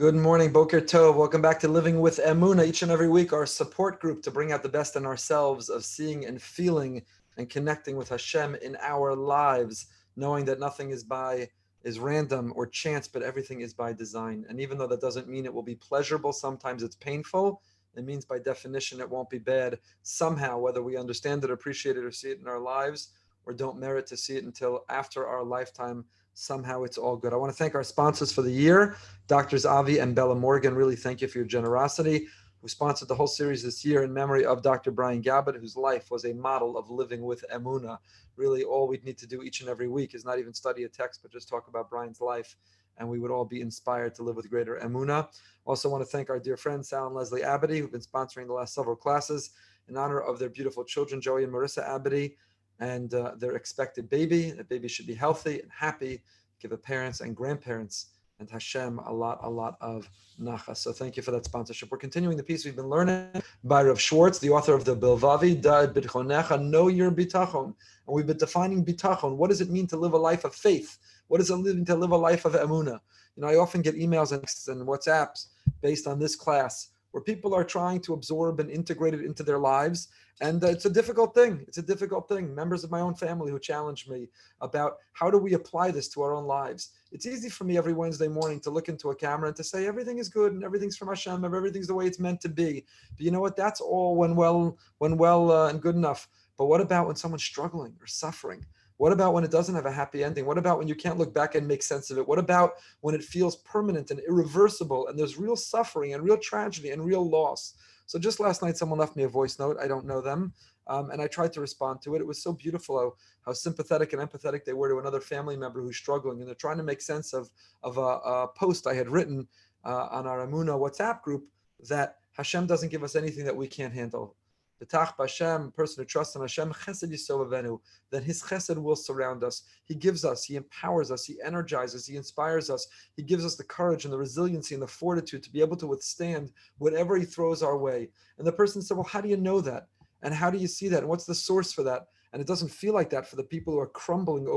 Good morning, Boker Tov. Welcome back to Living with Emunah. Each and every week, our support group to bring out the best in ourselves of seeing and feeling and connecting with Hashem in our lives, knowing that nothing is random or chance, but everything is by design. And even though that doesn't mean it will be pleasurable, sometimes it's painful. It means by definition it won't be bad somehow, whether we understand it, appreciate it, or see it in our lives, or don't merit to see it until after our lifetime. Somehow it's all good. I want to thank our sponsors for the year, Doctors Avi and Bella Morgan. Really thank you for your generosity. Who sponsored the whole series this year in memory of Dr. Brian Gabbett, whose life was a model of living with Emunah. Really, all we'd need to do each and every week is not even study a text, but just talk about Brian's life, and we would all be inspired to live with greater Emunah. Also want to thank our dear friends, Sal and Leslie Abadi, who've been sponsoring the last several classes in honor of their beautiful children, Joey and Marissa Abadi, and their expected baby. The baby should be healthy and happy. Give the parents and grandparents and Hashem a lot of nachas. So thank you for that sponsorship. We're continuing the piece we've been learning by Rav Schwartz, the author of the Bilvavi, Da'at B'tchonecha, Know Your Bitachon. And we've been defining bitachon. What does it mean to live a life of faith? What does it mean to live a life of emunah? You know, I often get emails and WhatsApps based on this class where people are trying to absorb and integrate it into their lives. And it's a difficult thing. It's a difficult thing. Members of my own family who challenge me about how do we apply this to our own lives. It's easy for me every Wednesday morning to look into a camera and to say everything is good and everything's from Hashem and everything's the way it's meant to be. But you know what? That's all when well and good enough. But what about when someone's struggling or suffering? What about when it doesn't have a happy ending? What about when you can't look back and make sense of it? What about when it feels permanent and irreversible and there's real suffering and real tragedy and real loss? So just last night, someone left me a voice note. I don't know them. And I tried to respond to it. It was so beautiful how sympathetic and empathetic they were to another family member who's struggling. And they're trying to make sense of a post I had written on our Emunah WhatsApp group that Hashem doesn't give us anything that we can't handle. B'tach b'Hashem, a person who trusts in Hashem, chesed yisovavenu, then His chesed will surround us. He gives us, He empowers us, He energizes, He inspires us. He gives us the courage and the resiliency and the fortitude to be able to withstand whatever He throws our way. And the person said, well, how do you know that? And how do you see that? And what's the source for that? And it doesn't feel like that for the people who are crumbling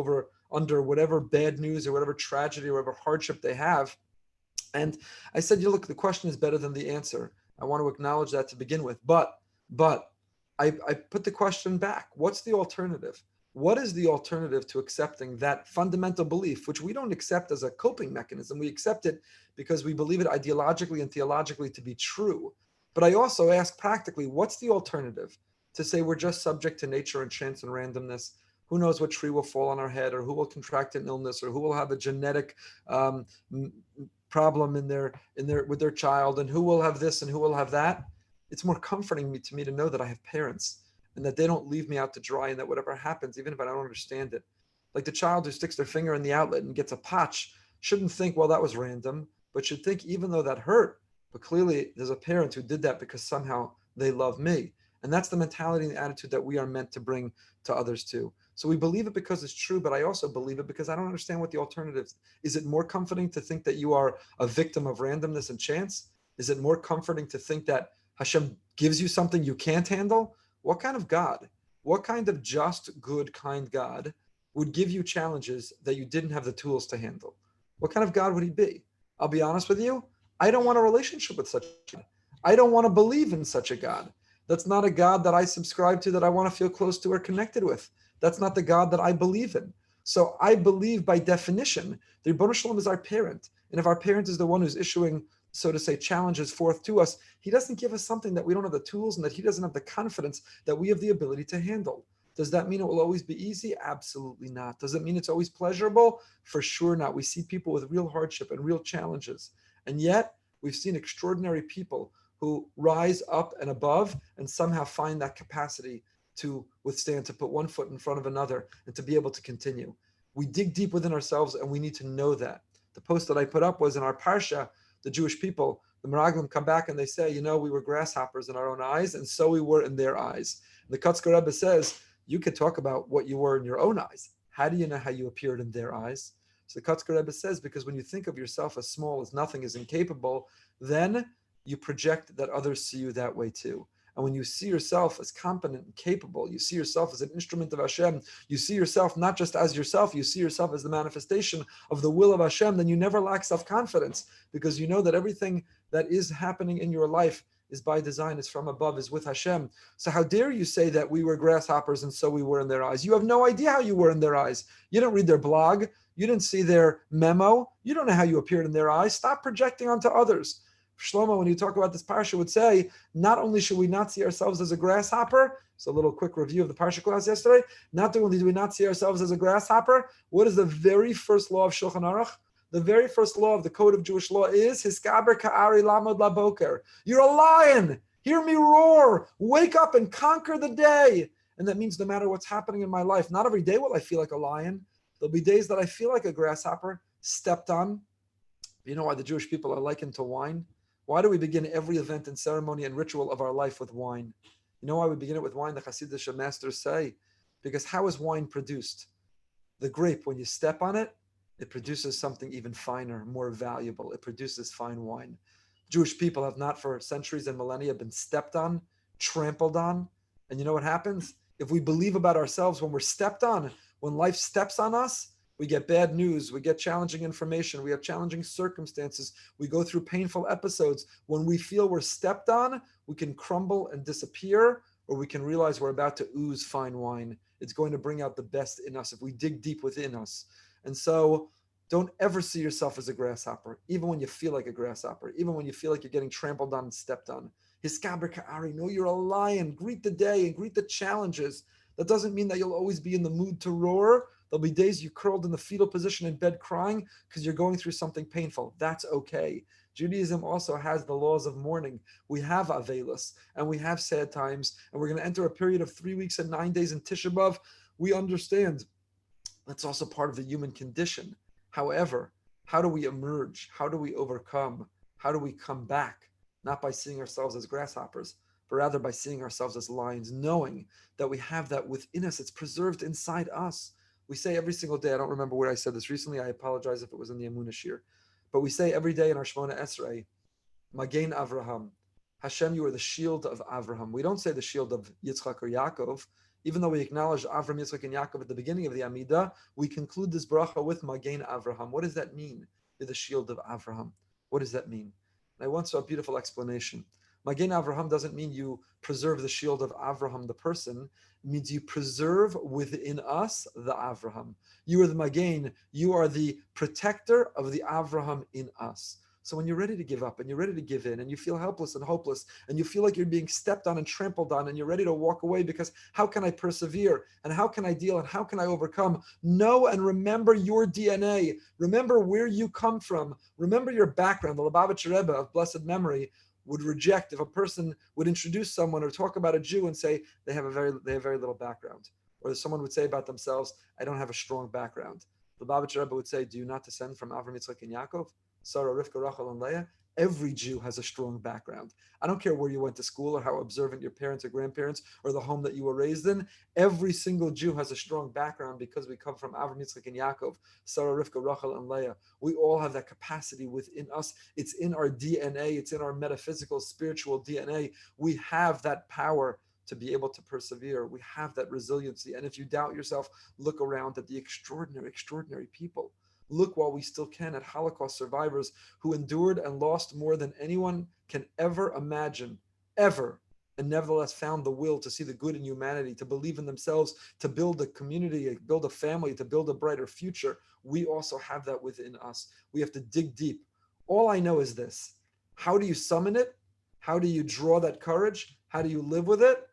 under whatever bad news or whatever tragedy or whatever hardship they have. And I said, look, the question is better than the answer. I want to acknowledge that to begin with. But I put the question back. What's the alternative? What is the alternative to accepting that fundamental belief, which we don't accept as a coping mechanism? We accept it because we believe it ideologically and theologically to be true. But I also ask practically, what's the alternative? To say we're just subject to nature and chance and randomness. Who knows what tree will fall on our head, or who will contract an illness, or who will have a genetic problem with their child, and who will have this and who will have that. It's more comforting to me to know that I have parents and that they don't leave me out to dry, and that whatever happens, even if I don't understand it, like the child who sticks their finger in the outlet and gets a patch, shouldn't think, well, that was random, but should think, even though that hurt, but clearly there's a parent who did that because somehow they love me. And that's the mentality and the attitude that we are meant to bring to others too. So we believe it because it's true, but I also believe it because I don't understand what the alternatives. Is it more comforting to think that you are a victim of randomness and chance? Is it more comforting to think that Hashem gives you something you can't handle? What kind of God, what kind of just, good, kind God would give you challenges that you didn't have the tools to handle? What kind of God would He be? I'll be honest with you. I don't want a relationship with such a God. I don't want to believe in such a God. That's not a God that I subscribe to, that I want to feel close to or connected with. That's not the God that I believe in. So I believe by definition, the Ribono Shel Olam is our parent. And if our parent is the one who's issuing, so to say, challenges forth to us, He doesn't give us something that we don't have the tools and that He doesn't have the confidence that we have the ability to handle. Does that mean it will always be easy? Absolutely not. Does it mean it's always pleasurable? For sure not. We see people with real hardship and real challenges. And yet, we've seen extraordinary people who rise up and above and somehow find that capacity to withstand, to put one foot in front of another, and to be able to continue. We dig deep within ourselves, and we need to know that. The post that I put up was in our Parsha, the Jewish people, the Meraglim come back and they say, we were grasshoppers in our own eyes, and so we were in their eyes. And the Kotzker Rebbe says, you could talk about what you were in your own eyes. How do you know how you appeared in their eyes? So the Kotzker Rebbe says, because when you think of yourself as small, as nothing, as incapable, then you project that others see you that way too. And when you see yourself as competent and capable, you see yourself as an instrument of Hashem, you see yourself not just as yourself, you see yourself as the manifestation of the will of Hashem, then you never lack self-confidence, because you know that everything that is happening in your life is by design, is from above, is with Hashem. So how dare you say that we were grasshoppers and so we were in their eyes? You have no idea how you were in their eyes. You didn't read their blog. You didn't see their memo. You don't know how you appeared in their eyes. Stop projecting onto others. Shlomo, when you talk about this parsha, would say, not only should we not see ourselves as a grasshopper, so a little quick review of the parsha class yesterday, not only do we not see ourselves as a grasshopper, what is the very first law of Shulchan Aruch? The very first law of the code of Jewish law is, Hiskaber ka'ari lamod laboker. You're a lion. Hear me roar. Wake up and conquer the day. And that means no matter what's happening in my life, not every day will I feel like a lion. There'll be days that I feel like a grasshopper, stepped on. You know why the Jewish people are likened to wine? Why do we begin every event and ceremony and ritual of our life with wine? You know why we begin it with wine? The Hasidic masters say, because how is wine produced? The grape, when you step on it, it produces something even finer, more valuable. It produces fine wine. Jewish people have not for centuries and millennia been stepped on, trampled on. And you know what happens? If we believe about ourselves when we're stepped on, when life steps on us, we get bad news, we get challenging information, we have challenging circumstances, we go through painful episodes. When we feel we're stepped on, we can crumble and disappear, or we can realize we're about to ooze fine wine. It's going to bring out the best in us if we dig deep within us. And so don't ever see yourself as a grasshopper, even when you feel like a grasshopper, even when you feel like you're getting trampled on and stepped on. Hiskaber ka'ari, know you're a lion. Greet the day and greet the challenges. That doesn't mean that you'll always be in the mood to roar. There'll be days you curled in the fetal position in bed crying because you're going through something painful. That's okay. Judaism also has the laws of mourning. We have Avelis and we have sad times, and we're going to enter a period of 3 weeks and 9 days in Tisha B'Av. We understand that's also part of the human condition. However, how do we emerge? How do we overcome? How do we come back? Not by seeing ourselves as grasshoppers, but rather by seeing ourselves as lions, knowing that we have that within us. It's preserved inside us. We say every single day, I don't remember where I said this recently, I apologize if it was in the Emunah shir, but we say every day in our Shemona Esrei, Magen Avraham, Hashem, you are the shield of Avraham. We don't say the shield of Yitzchak or Yaakov. Even though we acknowledge Avram, Yitzchak, and Yaakov at the beginning of the Amidah, we conclude this bracha with Magen Avraham. What does that mean? You're the shield of Avraham. What does that mean? And I once saw a beautiful explanation. Magen Avraham doesn't mean you preserve the shield of Avraham, the person. It means you preserve within us the Avraham. You are the Magen. You are the protector of the Avraham in us. So when you're ready to give up and you're ready to give in and you feel helpless and hopeless and you feel like you're being stepped on and trampled on and you're ready to walk away because how can I persevere and how can I deal and how can I overcome? Know and remember your DNA. Remember where you come from. Remember your background. The Lubavitcher Rebbe of blessed memory would reject if a person would introduce someone or talk about a Jew and say they have very little background. Or someone would say about themselves, I don't have a strong background. The Lubavitcher Rebbe would say, do you not descend from Avram, Yitzchak, and Yaakov? Sarah, Rivka, Rachel, and Leah? Every Jew has a strong background. I don't care where you went to school or how observant your parents or grandparents or the home that you were raised in. Every single Jew has a strong background because we come from Avram, Yitzchak, and Yaakov, Sarah, Rivka, Rachel, and Leah. We all have that capacity within us. It's in our DNA. It's in our metaphysical, spiritual DNA. We have that power to be able to persevere. We have that resiliency. And if you doubt yourself, look around at the extraordinary, extraordinary people. Look while we still can at Holocaust survivors who endured and lost more than anyone can ever imagine, ever, and nevertheless found the will to see the good in humanity, to believe in themselves, to build a community, build a family, to build a brighter future. We also have that within us. We have to dig deep. All I know is this. How do you summon it? How do you draw that courage? How do you live with it?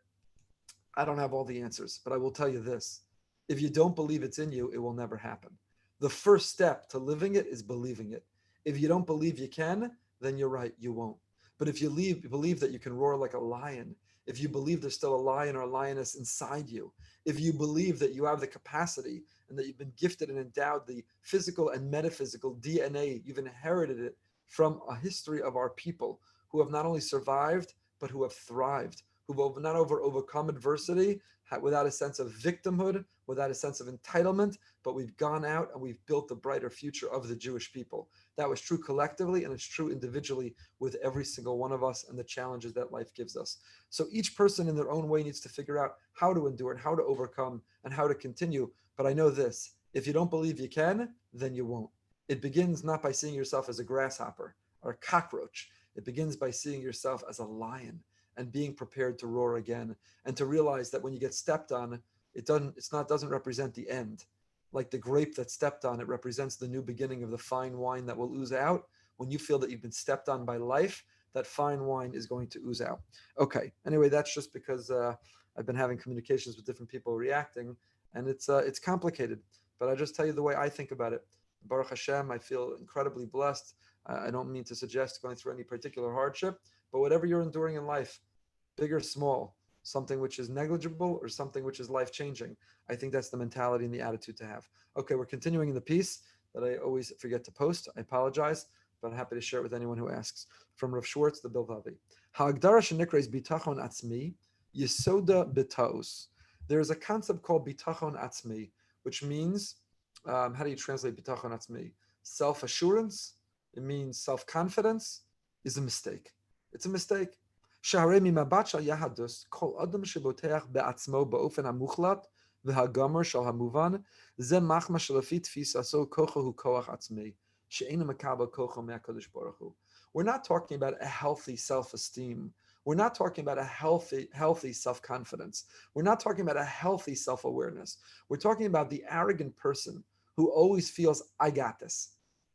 I don't have all the answers, but I will tell you this. If you don't believe it's in you, it will never happen. The first step to living it is believing it. If you don't believe you can, then you're right, you won't. But if you believe that you can roar like a lion, if you believe there's still a lion or a lioness inside you, if you believe that you have the capacity and that you've been gifted and endowed the physical and metaphysical DNA, you've inherited it from a history of our people who have not only survived, but who have thrived, who've not overcome adversity without a sense of victimhood, without a sense of entitlement, but we've gone out and we've built the brighter future of the Jewish people. That was true collectively, and it's true individually with every single one of us and the challenges that life gives us. So each person in their own way needs to figure out how to endure and how to overcome and how to continue. But I know this, if you don't believe you can, then you won't. It begins not by seeing yourself as a grasshopper or a cockroach. It begins by seeing yourself as a lion and being prepared to roar again, and to realize that when you get stepped on, it doesn't represent the end. Like the grape that's stepped on, it represents the new beginning of the fine wine that will ooze out. When you feel that you've been stepped on by life, that fine wine is going to ooze out. Okay, anyway, that's just because I've been having communications with different people reacting, and it's complicated. But I just tell you the way I think about it. Baruch Hashem, I feel incredibly blessed. I don't mean to suggest going through any particular hardship, but whatever you're enduring in life, big or small, something which is negligible or something which is life-changing, I think that's the mentality and the attitude to have. Okay, we're continuing in the piece that I always forget to post. I apologize, but I'm happy to share it with anyone who asks. From Rav Schwartz, the Bilvavi. Ha'agdara shenikres bitachon atzmi, yisoda bitaos. There's a concept called bitachon atzmi, which means, how do you translate bitachon atzmi? Self-assurance. It means self-confidence is a mistake. It's a mistake. שהרי ממבט של יהדות, כל אדם שבוטח בעצמו באופן המוחלט והגמר של המובן, זה מחמא שלפי תפיסתו כוחו הוא כוח עצמי, שאינו מקבל כוחו מהקדוש ברוך הוא. We're not talking about a healthy self-esteem. We're not talking about a healthy self-confidence. We're not talking about a healthy self-awareness. We're talking about the arrogant person who always feels, I got this.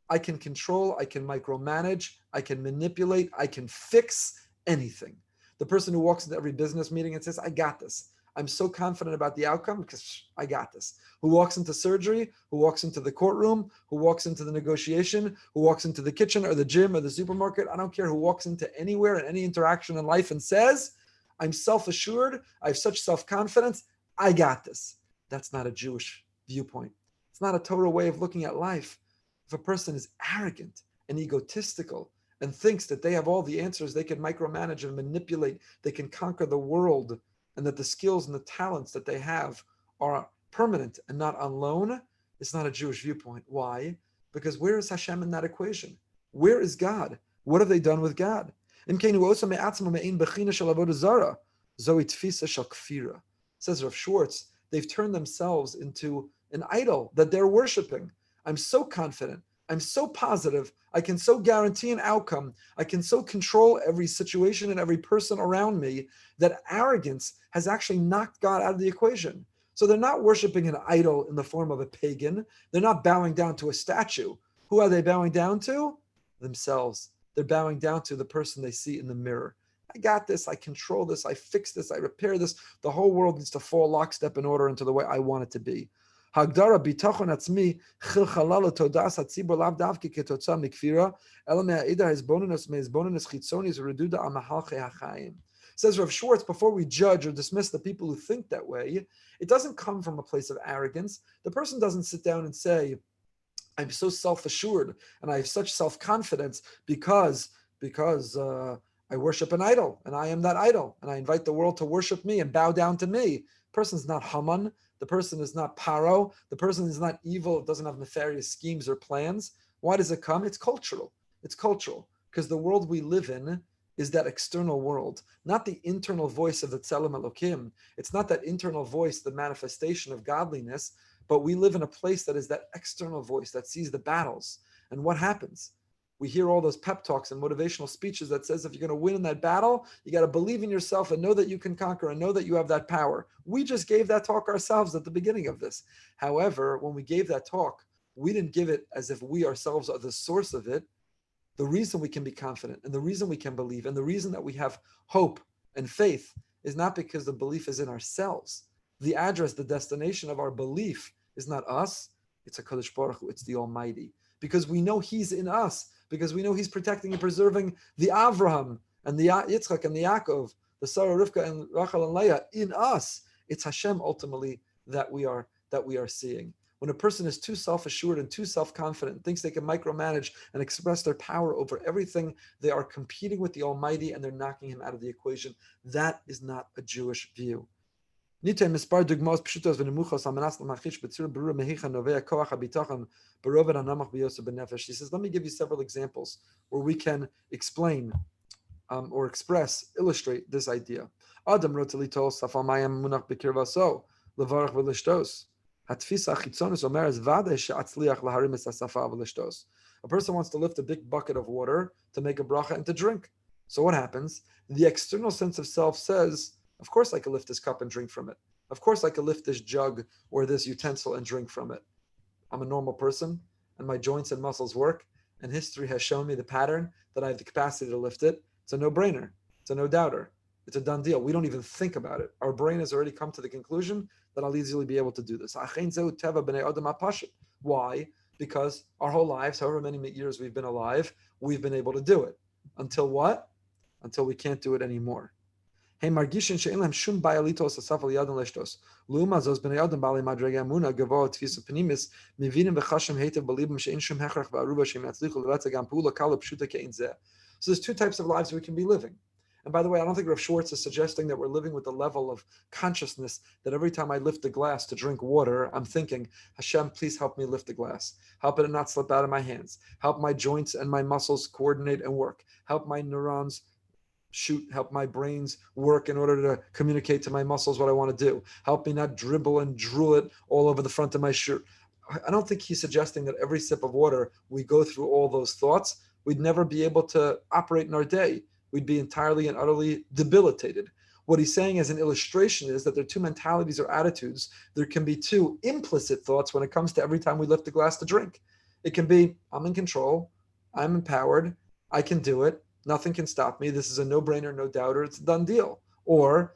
I can control, I can micromanage, I can manipulate, I can fix anything. The person who walks into every business meeting and says, I got this. I'm so confident about the outcome because I got this. Who walks into surgery, who walks into the courtroom, who walks into the negotiation, who walks into the kitchen or the gym or the supermarket. I don't care who walks into anywhere and any interaction in life and says, I'm self-assured. I have such self-confidence. I got this. That's not a Jewish viewpoint. It's not a Torah way of looking at life. If a person is arrogant and egotistical and thinks that they have all the answers, they can micromanage and manipulate, they can conquer the world, and that the skills and the talents that they have are permanent and not on loan, it's not a Jewish viewpoint. Why? Because where is Hashem in that equation? Where is God? What have they done with God? Says Rav Schwartz, they've turned themselves into an idol that they're worshiping. I'm so confident. I'm so positive. I can so guarantee an outcome. I can so control every situation and every person around me that arrogance has actually knocked God out of the equation. So they're not worshiping an idol in the form of a pagan. They're not bowing down to a statue. Who are they bowing down to? Themselves. They're bowing down to the person they see in the mirror. I got this. I control this. I fix this. I repair this. The whole world needs to fall lockstep in order into the way I want it to be. Hagdara bitachon atzmi chilchalala todas hatzibur lav davki ketotza mikfira ela me'ida hezbonenus me'hezbonenus chitzonis reduda amahalche hachayim. Says Rav Schwartz, before we judge or dismiss the people who think that way, it doesn't come from a place of arrogance. The person doesn't sit down and say, I'm so self-assured and I have such self-confidence because I worship an idol and I am that idol and I invite the world to worship me and bow down to me. The person's not Haman. The person is not Paro. The person is not evil. It doesn't have nefarious schemes or plans. Why does it come? It's cultural. It's cultural because the world we live in is that external world, not the internal voice of the Tzelem Elokim. It's not that internal voice, the manifestation of godliness, but we live in a place that is that external voice that sees the battles. And what happens? We hear all those pep talks and motivational speeches that says if you're going to win in that battle, you got to believe in yourself and know that you can conquer and know that you have that power. We just gave that talk ourselves at the beginning of this. However, when we gave that talk, we didn't give it as if we ourselves are the source of it. The reason we can be confident and the reason we can believe and the reason that we have hope and faith is not because the belief is in ourselves. The address, the destination of our belief is not us, it's HaKadosh Baruch Hu, it's the Almighty. Because we know He's in us, because we know He's protecting and preserving the Avraham and the Yitzchak and the Yaakov, the Sarah, Rivka, and Rachel and Leah in us. It's Hashem ultimately that we are seeing. When a person is too self-assured and too self-confident, thinks they can micromanage and express their power over everything, they are competing with the Almighty and they're knocking him out of the equation. That is not a Jewish view. He says, let me give you several examples where we can explain or express, illustrate this idea. Adam wrote to Litol, Safal Mayam Munach Bekirvaso, Levarach Velishtos. Hatfisa Chitzonis Omer Vade She'atzliach Laharim Es Hasafa Velishtos. A person wants to lift a big bucket of water to make a bracha and to drink. So what happens? The external sense of self says, of course I can lift this cup and drink from it. Of course I can lift this jug or this utensil and drink from it. I'm a normal person and my joints and muscles work, and history has shown me the pattern that I have the capacity to lift it. It's a no-brainer. It's a no-doubter. It's a done deal. We don't even think about it. Our brain has already come to the conclusion that I'll easily be able to do this. Why? Because our whole lives, however many years we've been alive, we've been able to do it. Until what? Until we can't do it anymore. Hey, margishin she'en lehem shum bayalitos asaf al yadon leshtos. Luma zos bnei adam bali madrega emuna gavo tfisa penimis mivinim v'chashim heitev balibim she'en shum hechrach v'aruba she'en yatzlichu l'vatza gam pula kala pshuta ke'in zeh. So there's two types of lives we can be living. And by the way, I don't think Rav Schwartz is suggesting that we're living with the level of consciousness that every time I lift the glass to drink water, I'm thinking, Hashem, please help me lift the glass. Help it not slip out of my hands. Help my joints and my muscles coordinate and work. Help my neurons help my brains work in order to communicate to my muscles what I want to do. Help me not dribble and drool it all over the front of my shirt. I don't think he's suggesting that every sip of water, we go through all those thoughts. We'd never be able to operate in our day. We'd be entirely and utterly debilitated. What he's saying as an illustration is that there are two mentalities or attitudes. There can be two implicit thoughts when it comes to every time we lift a glass to drink. It can be, I'm in control, I'm empowered, I can do it, nothing can stop me, this is a no-brainer, no doubter, it's a done deal. Or,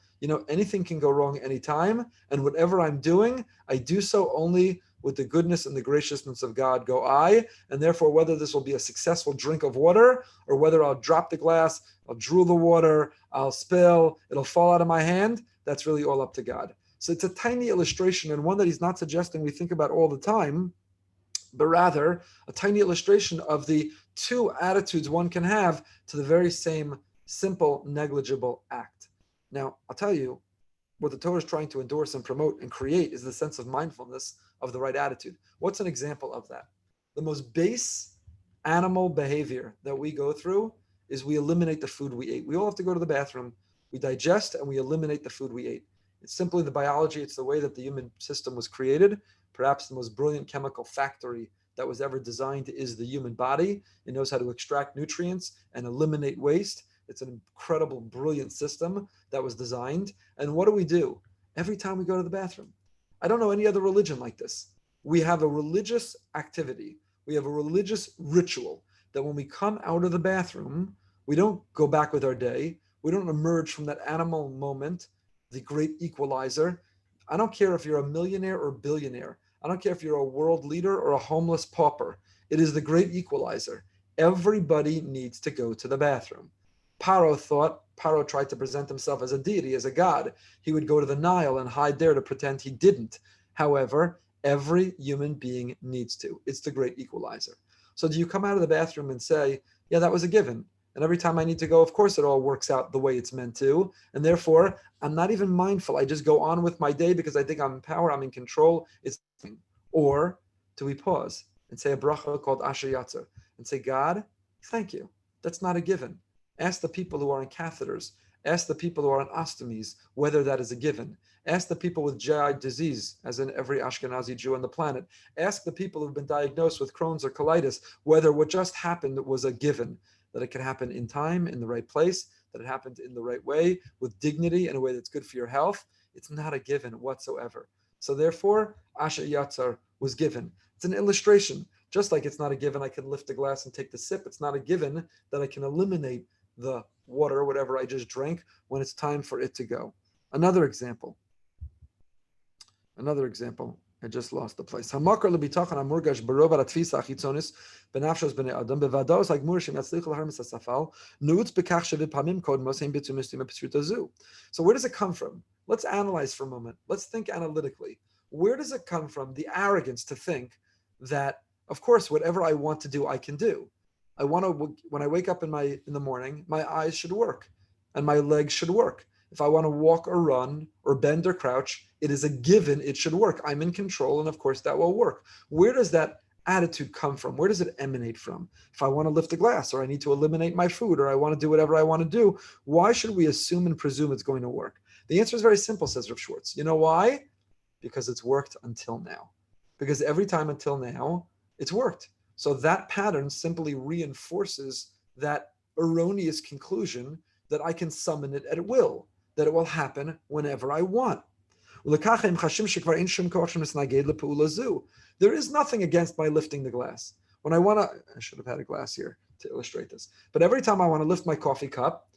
anything can go wrong anytime, and whatever I'm doing, I do so only with the goodness and the graciousness of God go I, and therefore whether this will be a successful drink of water, or whether I'll drop the glass, I'll drool the water, I'll spill, it'll fall out of my hand, that's really all up to God. So it's a tiny illustration, and one that he's not suggesting we think about all the time, but rather a tiny illustration of the two attitudes one can have to the very same simple, negligible act. Now, I'll tell you, what the Torah is trying to endorse and promote and create is the sense of mindfulness of the right attitude. What's an example of that? The most base animal behavior that we go through is we eliminate the food we ate. We all have to go to the bathroom. We digest and we eliminate the food we ate. It's simply the biology. It's the way that the human system was created. Perhaps the most brilliant chemical factory that was ever designed is the human body. It knows how to extract nutrients and eliminate waste. It's an incredible, brilliant system that was designed. And what do? Every time we go to the bathroom. I don't know any other religion like this. We have a religious activity. We have a religious ritual that when we come out of the bathroom, we don't go back with our day. We don't emerge from that animal moment, the great equalizer. I don't care if you're a millionaire or billionaire. I don't care if you're a world leader or a homeless pauper. It is the great equalizer. Everybody needs to go to the bathroom. Paro tried to present himself as a deity, as a god. He would go to the Nile and hide there to pretend he didn't. However, every human being needs to. It's the great equalizer. So do you come out of the bathroom and say, yeah, that was a given. And every time I need to go, of course, it all works out the way it's meant to. And therefore, I'm not even mindful. I just go on with my day because I think I'm in power, I'm in control. Or do we pause and say a bracha called Asher Yatzer and say, God, thank you. That's not a given. Ask the people who are on catheters. Ask the people who are on ostomies whether that is a given. Ask the people with GI disease, as in every Ashkenazi Jew on the planet. Ask the people who've been diagnosed with Crohn's or colitis whether what just happened was a given, that it can happen in time, in the right place, that it happened in the right way, with dignity, in a way that's good for your health. It's not a given whatsoever. So therefore, Asher Yatzar was given. It's an illustration. Just like it's not a given I can lift a glass and take the sip, it's not a given that I can eliminate the water, whatever I just drank, when it's time for it to go. Another example. I just lost the place. Hamakar lebitachan amurgash barova ratfisa achitzonis benafshos bnei adam bevados like murshim yatzlichu laharmis asafal nuutz bekach shevid pamim kod moseim bitumistim epsrutazu. So where does it come from? Let's analyze for a moment. Let's think analytically. Where does it come from? The arrogance to think that, of course, whatever I want to do, I can do. I want to, when I wake up in the morning, my eyes should work and my legs should work. If I want to walk or run or bend or crouch, it is a given, it should work. I'm in control, and of course that will work. Where does that attitude come from? Where does it emanate from? If I want to lift a glass, or I need to eliminate my food, or I want to do whatever I want to do, why should we assume and presume it's going to work? The answer is very simple, says Rav Schwartz. You know why? Because it's worked until now. Because every time until now, it's worked. So that pattern simply reinforces that erroneous conclusion that I can summon it at will, that it will happen whenever I want. There is nothing against my lifting the glass. When I want to, I should have had a glass here to illustrate this, but every time I want to lift my coffee cup,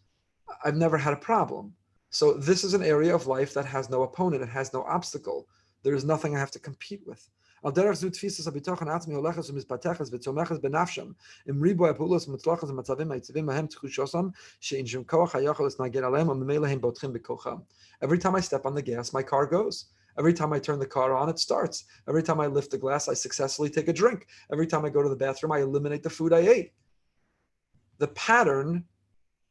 I've never had a problem. So this is an area of life that has no opponent, it has no obstacle. There is nothing I have to compete with. Al derech zu tfisas habitochen atzmi holechas u'mizpateches v'tzomeches benafsham im riboy ha'pulos u'mitzlachas u'matzavim ha'itzivim lahem tchushosam she'in shum koach ha'yochel esnaged aleim u'memei lahem botchim b'kocham. Every time I step on the gas, my car goes. Every time I turn the car on, it starts. Every time I lift the glass, I successfully take a drink. Every time I go to the bathroom, I eliminate the food I ate. The pattern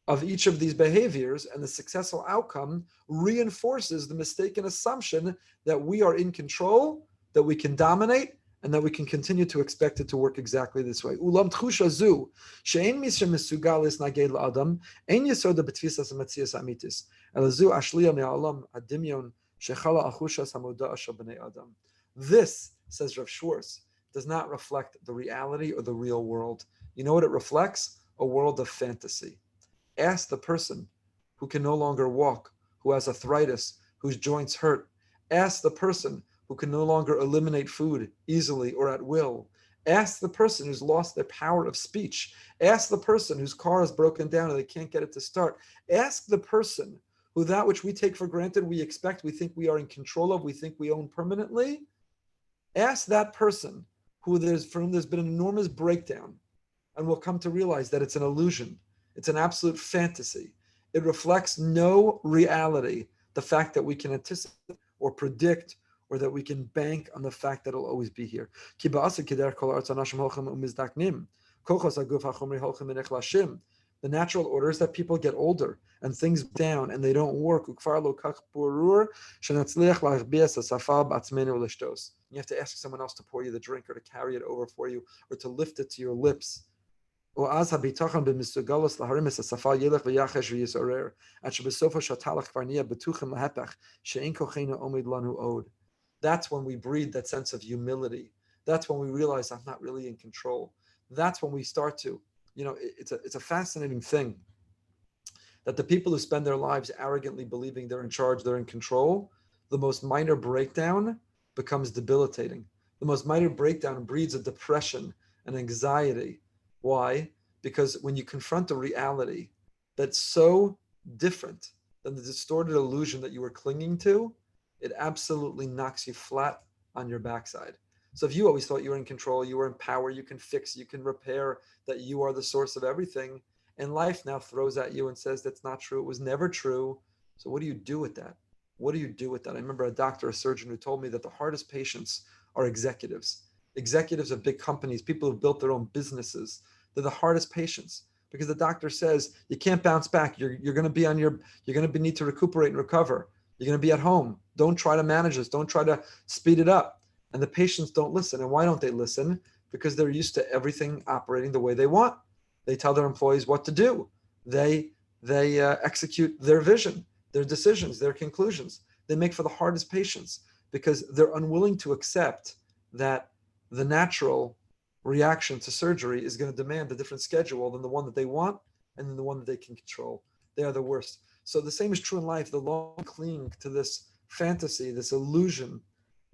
of each of these behaviors and the successful outcome reinforces the mistaken assumption that we are in control, that we can dominate, and that we can continue to expect it to work exactly this way. Ulam tchusha zu, she'en misha mesugal isnaged la'adam, ein yesoda betfisas amatzias amitis, elazu ashliya me'alam adimyon shechala achushas hamoda shel bnei adam. This, says Rav Schwartz, does not reflect the reality or the real world. You know what it reflects? A world of fantasy. Ask the person who can no longer walk, who has arthritis, whose joints hurt. Ask the person who can no longer eliminate food easily or at will. Ask the person who's lost their power of speech. Ask the person whose car is broken down and they can't get it to start. Ask the person who that which we take for granted, we expect, we think we are in control of, we think we own permanently. Ask that person for whom there's been an enormous breakdown and will come to realize that it's an illusion. It's an absolute fantasy. It reflects no reality, the fact that we can anticipate or predict or that we can bank on the fact that it'll always be here. The natural order is that people get older and things down and they don't work. You have to ask someone else to pour you the drink or to carry it over for you or to lift it to your lips. That's when we breathe that sense of humility. That's when we realize I'm not really in control. That's when we start to, it's a fascinating thing that the people who spend their lives arrogantly believing they're in charge, they're in control, the most minor breakdown becomes debilitating. The most minor breakdown breeds a depression and anxiety. Why? Because when you confront a reality that's so different than the distorted illusion that you were clinging to, it absolutely knocks you flat on your backside. So if you always thought you were in control, you were in power, you can fix, you can repair, that you are the source of everything, and life now throws at you and says that's not true, it was never true. So what do you do with that? What do you do with that? I remember a doctor, a surgeon who told me that the hardest patients are executives. Executives of big companies, people who've built their own businesses. They're the hardest patients because the doctor says you can't bounce back. You're going to be you're going to need to recuperate and recover. You're going to be at home. Don't try to manage this. Don't try to speed it up. And the patients don't listen. And why don't they listen? Because they're used to everything operating the way they want. They tell their employees what to do. They execute their vision, their decisions, their conclusions. They make for the hardest patients because they're unwilling to accept that the natural reaction to surgery is going to demand a different schedule than the one that they want and then the one that they can control. They are the worst. So the same is true in life. The longer we cling to this fantasy, this illusion,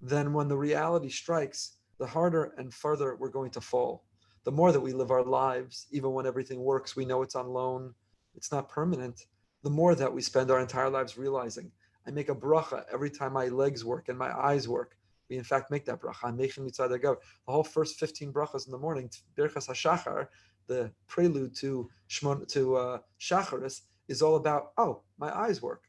then when the reality strikes, the harder and further we're going to fall. The more that we live our lives, even when everything works, we know it's on loan, it's not permanent, the more that we spend our entire lives realizing, I make a bracha every time my legs work and my eyes work. We in fact make that bracha. The whole first 15 brachas in the morning, Birchas HaShachar, the prelude to Shacharis, is all about, my eyes work,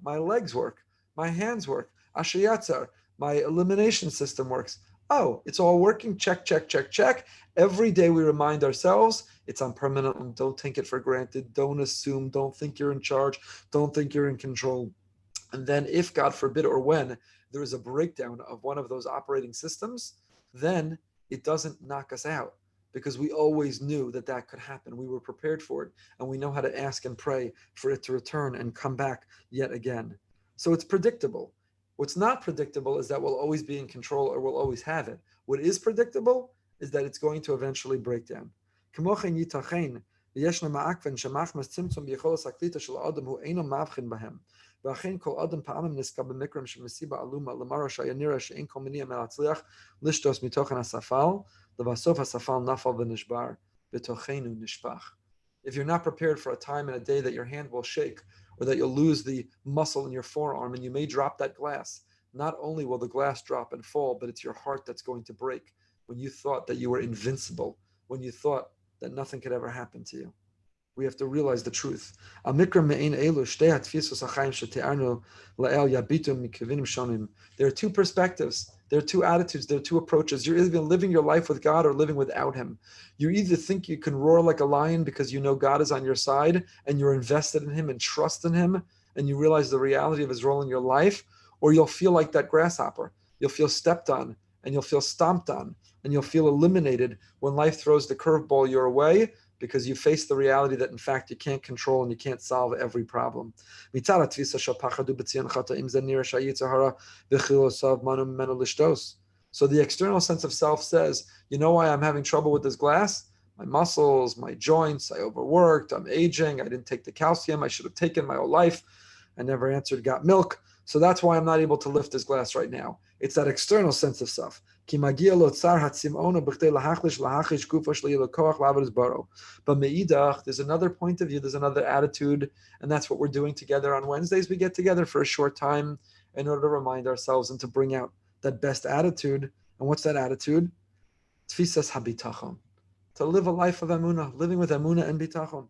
my legs work, my hands work, Asher Yatzar, My elimination system works. Oh, it's all working. Check, check, check, check. Every day we remind ourselves it's unpermanent. Don't take it for granted. Don't assume. Don't think you're in charge. Don't think you're in control. And then, if God forbid, or when there is a breakdown of one of those operating systems, then it doesn't knock us out because we always knew that that could happen. We were prepared for it, and we know how to ask and pray for it to return and come back yet again. So it's predictable. What's not predictable is that we'll always be in control or we'll always have it. What is predictable is that it's going to eventually break down. ואכן כל אדם פעמים נזכר במקרים שמסיבה עלומה למראה שהיה נראה שאין כל מניע מלהצליח לשטוס מתוכן הספל, לבסוף הספל נפל ונשבר, בתוכנו נשפך. If you're not prepared for a time and a day that your hand will shake, or that you'll lose the muscle in your forearm and you may drop that glass, not only will the glass drop and fall, but it's your heart that's going to break when you thought that you were invincible, when you thought that nothing could ever happen to you. We have to realize the truth. There are two perspectives. There are two attitudes. There are two approaches. You're either living your life with God or living without Him. You either think you can roar like a lion because you know God is on your side and you're invested in Him and trust in Him and you realize the reality of His role in your life, or you'll feel like that grasshopper. You'll feel stepped on and you'll feel stomped on and you'll feel eliminated when life throws the curveball your way, because you face the reality that in fact you can't control and you can't solve every problem. So the external sense of self says, you know why I'm having trouble with this glass? My muscles, my joints, I overworked, I'm aging, I didn't take the calcium I should have taken my whole life, I never answered got milk, so that's why I'm not able to lift this glass right now. It's that external sense of self. But meidach, there's another point of view, there's another attitude, and that's what we're doing together on Wednesdays. We get together for a short time in order to remind ourselves and to bring out that best attitude. And what's that attitude? Tfisas habitachon. To live a life of emunah, living with emunah and bitachon.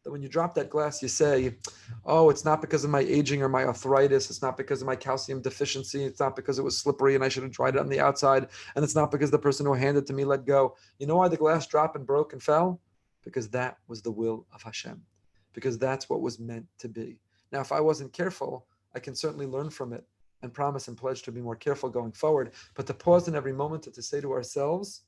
That when you drop that glass, you say, oh, it's not because of my aging or my arthritis. It's not because of my calcium deficiency. It's not because it was slippery and I should have tried it on the outside. And it's not because the person who handed it to me let go. You know why the glass dropped and broke and fell? Because that was the will of Hashem. Because that's what was meant to be. Now, if I wasn't careful, I can certainly learn from it and promise and pledge to be more careful going forward. But to pause in every moment and to say to ourselves,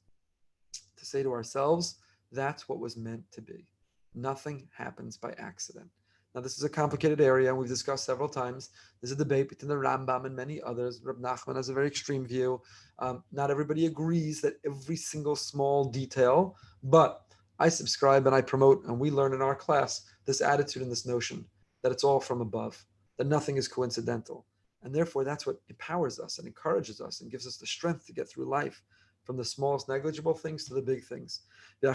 that's what was meant to be. Nothing happens by accident. Now, this is a complicated area, and we've discussed several times. There's a debate between the Rambam and many others. Reb Nachman has a very extreme view. Not everybody agrees that every single small detail, but I subscribe and I promote, and we learn in our class, this attitude and this notion that it's all from above, that nothing is coincidental. And therefore, that's what empowers us and encourages us and gives us the strength to get through life, from the smallest negligible things to the big things. The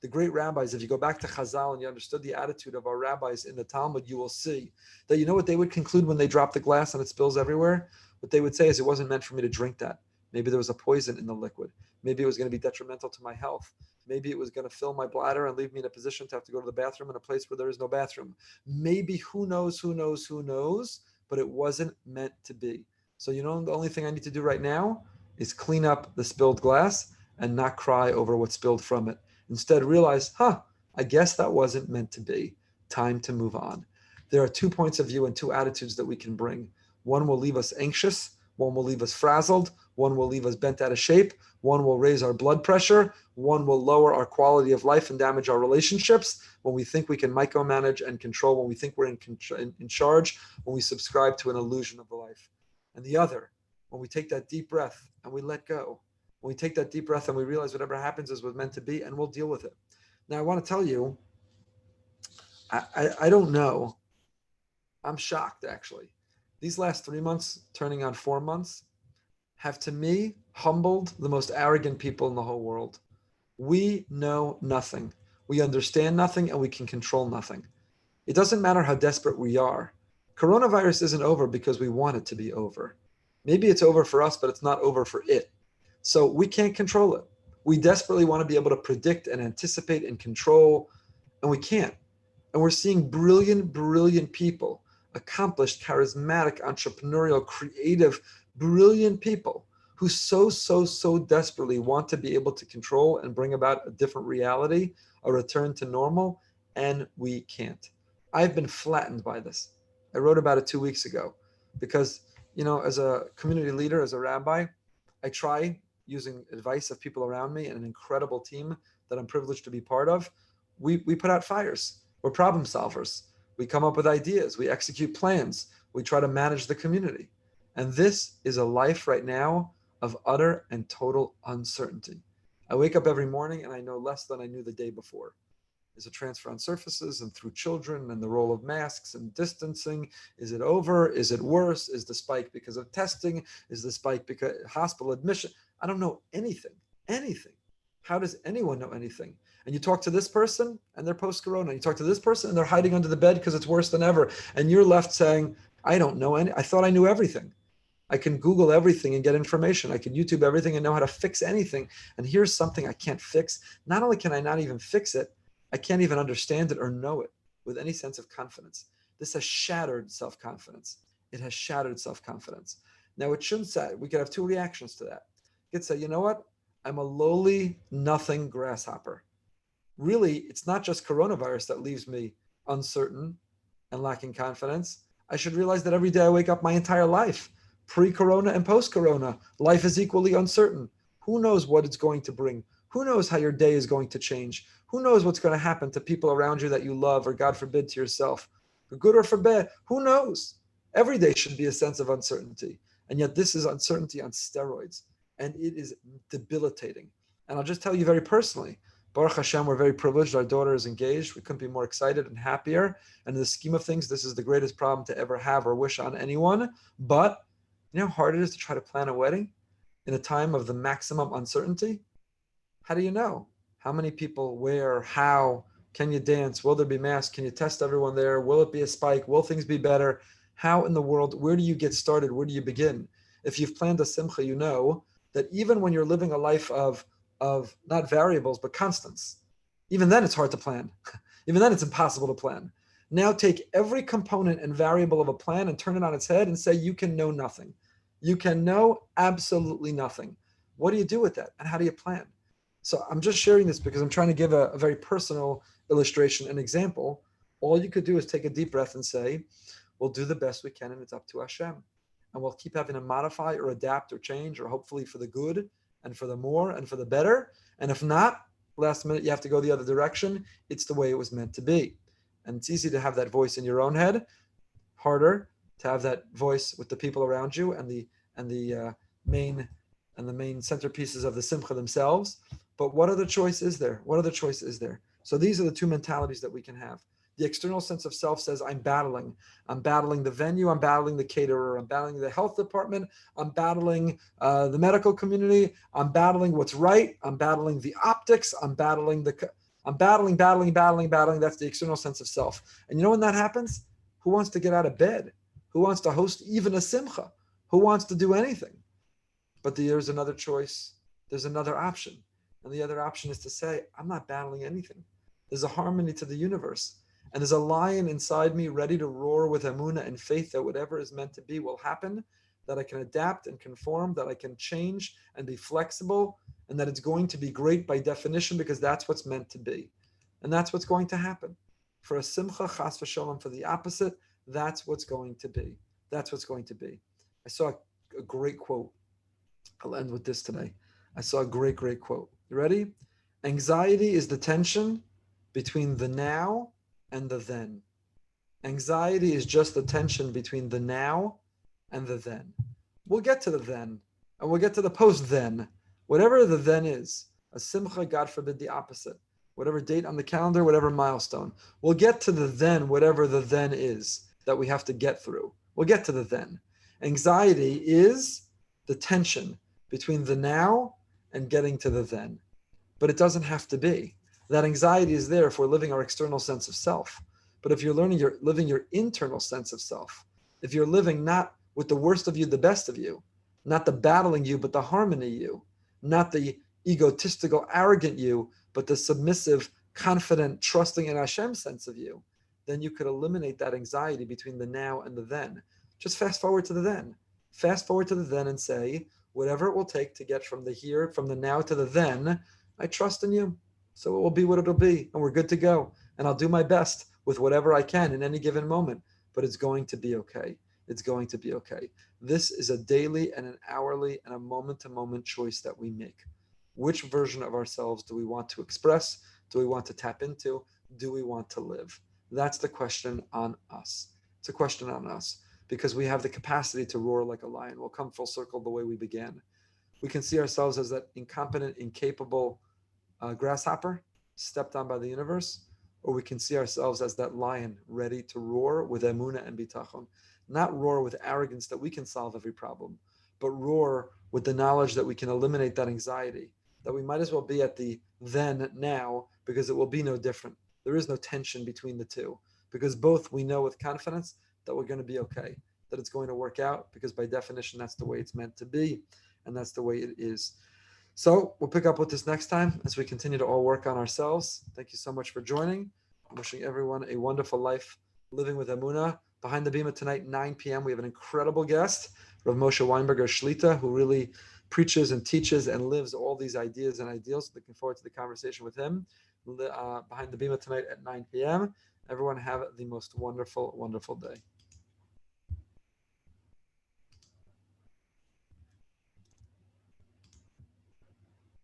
great rabbis, if you go back to Chazal and you understood the attitude of our rabbis in the Talmud, you will see that you know what they would conclude when they drop the glass and it spills everywhere? What they would say is, it wasn't meant for me to drink that. Maybe there was a poison in the liquid. Maybe it was going to be detrimental to my health. Maybe it was going to fill my bladder and leave me in a position to have to go to the bathroom in a place where there is no bathroom. Maybe, who knows, but it wasn't meant to be. So the only thing I need to do right now is clean up the spilled glass and not cry over what spilled from it. Instead, realize, I guess that wasn't meant to be. Time to move on. There are 2 points of view and 2 attitudes that we can bring. One will leave us anxious. One will leave us frazzled. One will leave us bent out of shape. One will raise our blood pressure. One will lower our quality of life and damage our relationships when we think we can micromanage and control, when we think we're in charge, when we subscribe to an illusion of the life. And the other, when we take that deep breath and we let go. When we take that deep breath and we realize whatever happens is what's meant to be, and we'll deal with it. Now, I want to tell you, I don't know. I'm shocked, actually. These last 3 months, turning on 4 months, have to me humbled the most arrogant people in the whole world. We know nothing. We understand nothing, and we can control nothing. It doesn't matter how desperate we are. Coronavirus isn't over because we want it to be over. Maybe it's over for us, but it's not over for it. So we can't control it. We desperately want to be able to predict and anticipate and control, and we can't. And we're seeing brilliant, brilliant people, accomplished, charismatic, entrepreneurial, creative, brilliant people who so desperately want to be able to control and bring about a different reality, a return to normal, and we can't. I've been flattened by this. I wrote about it 2 weeks ago because, as a community leader, as a rabbi, I try using advice of people around me and an incredible team that I'm privileged to be part of. We put out fires. We're problem solvers. We come up with ideas. We execute plans. We try to manage the community. And this is a life right now of utter and total uncertainty. I wake up every morning and I know less than I knew the day before. Is it transfer on surfaces and through children and the role of masks and distancing? Is it over? Is it worse? Is the spike because of testing? Is the spike because hospital admission? I don't know anything. How does anyone know anything? And you talk to this person and they're post-corona. You talk to this person and they're hiding under the bed because it's worse than ever. And you're left saying, I don't know I thought I knew everything. I can Google everything and get information. I can YouTube everything and know how to fix anything. And here's something I can't fix. Not only can I not even fix it, I can't even understand it or know it with any sense of confidence. This has shattered self-confidence. It has shattered self-confidence. Now, it shouldn't say, we could have two reactions to that. You could say, you know what? I'm a lowly, nothing grasshopper. Really, it's not just coronavirus that leaves me uncertain and lacking confidence. I should realize that every day I wake up my entire life, pre-corona and post-corona, life is equally uncertain. Who knows what it's going to bring? Who knows how your day is going to change? Who knows what's going to happen to people around you that you love, or God forbid to yourself? For good or for bad, who knows? Every day should be a sense of uncertainty. And yet this is uncertainty on steroids. And it is debilitating. And I'll just tell you very personally, Baruch Hashem, we're very privileged. Our daughter is engaged. We couldn't be more excited and happier. And in the scheme of things, this is the greatest problem to ever have or wish on anyone. But you know how hard it is to try to plan a wedding in a time of the maximum uncertainty? How do you know? How many people, where, how? Can you dance? Will there be masks? Can you test everyone there? Will it be a spike? Will things be better? How in the world, where do you get started? Where do you begin? If you've planned a simcha, you know that even when you're living a life of not variables, but constants, even then it's hard to plan. Even then it's impossible to plan. Now take every component and variable of a plan and turn it on its head and say, you can know nothing. You can know absolutely nothing. What do you do with that? And how do you plan? So I'm just sharing this because I'm trying to give a very personal illustration, an example. All you could do is take a deep breath and say, we'll do the best we can and it's up to Hashem. And we'll keep having to modify or adapt or change, or hopefully for the good and for the more and for the better. And if not, last minute you have to go the other direction. It's the way it was meant to be. And it's easy to have that voice in your own head, harder to have that voice with the people around you and the main centerpieces of the simcha themselves. But what other choice is there? What other choice is there? So these are the two mentalities that we can have. The external sense of self says, I'm battling. I'm battling the venue. I'm battling the caterer. I'm battling the health department. I'm battling the medical community. I'm battling what's right. I'm battling the optics. I'm battling. That's the external sense of self. And you know when that happens? Who wants to get out of bed? Who wants to host even a simcha? Who wants to do anything? But there's another choice. There's another option. And the other option is to say, I'm not battling anything. There's a harmony to the universe. And there's a lion inside me ready to roar with emunah and faith that whatever is meant to be will happen, that I can adapt and conform, that I can change and be flexible, and that it's going to be great by definition because that's what's meant to be. And that's what's going to happen. For a simcha, chas v'sholom, for the opposite, that's what's going to be. That's what's going to be. I saw a great quote. I'll end with this today. I saw a great quote. You ready? Anxiety is the tension between the now and the then. Anxiety is just the tension between the now and the then. We'll get to the then, and we'll get to the post-then. Whatever the then is, a simcha, God forbid the opposite. Whatever date on the calendar, whatever milestone. We'll get to the then, whatever the then is that we have to get through. We'll get to the then. Anxiety is the tension between the now and getting to the then. But it doesn't have to be. That anxiety is there if we're living our external sense of self. But if you're living your internal sense of self, if you're living not with the worst of you, the best of you, not the battling you, but the harmony you, not the egotistical, arrogant you, but the submissive, confident, trusting in Hashem sense of you, then you could eliminate that anxiety between the now and the then. Just fast forward to the then. Fast forward to the then and say, whatever it will take to get from the here, from the now to the then, I trust in you. So it will be what it'll be, and we're good to go. And I'll do my best with whatever I can in any given moment, but it's going to be okay. It's going to be okay. This is a daily and an hourly and a moment-to-moment choice that we make. Which version of ourselves do we want to express? Do we want to tap into? Do we want to live? That's the question on us. It's a question on us because we have the capacity to roar like a lion. We'll come full circle the way we began. We can see ourselves as that incompetent, incapable grasshopper stepped on by the universe, or we can see ourselves as that lion ready to roar with emunah and bitachon. Not roar with arrogance that we can solve every problem, but roar with the knowledge that we can eliminate that anxiety, that we might as well be at the then now because it will be no different. There is no tension between the two because both we know with confidence that we're going to be okay, that it's going to work out because by definition that's the way it's meant to be and that's the way it is. So we'll pick up with this next time as we continue to all work on ourselves. Thank you so much for joining. I'm wishing everyone a wonderful life living with Emunah. Behind the Bima tonight, 9 p.m., we have an incredible guest, Rav Moshe Weinberger Shlita, who really preaches and teaches and lives all these ideas and ideals. Looking forward to the conversation with him. Behind the Bima tonight at 9 p.m. Everyone have the most wonderful, wonderful day.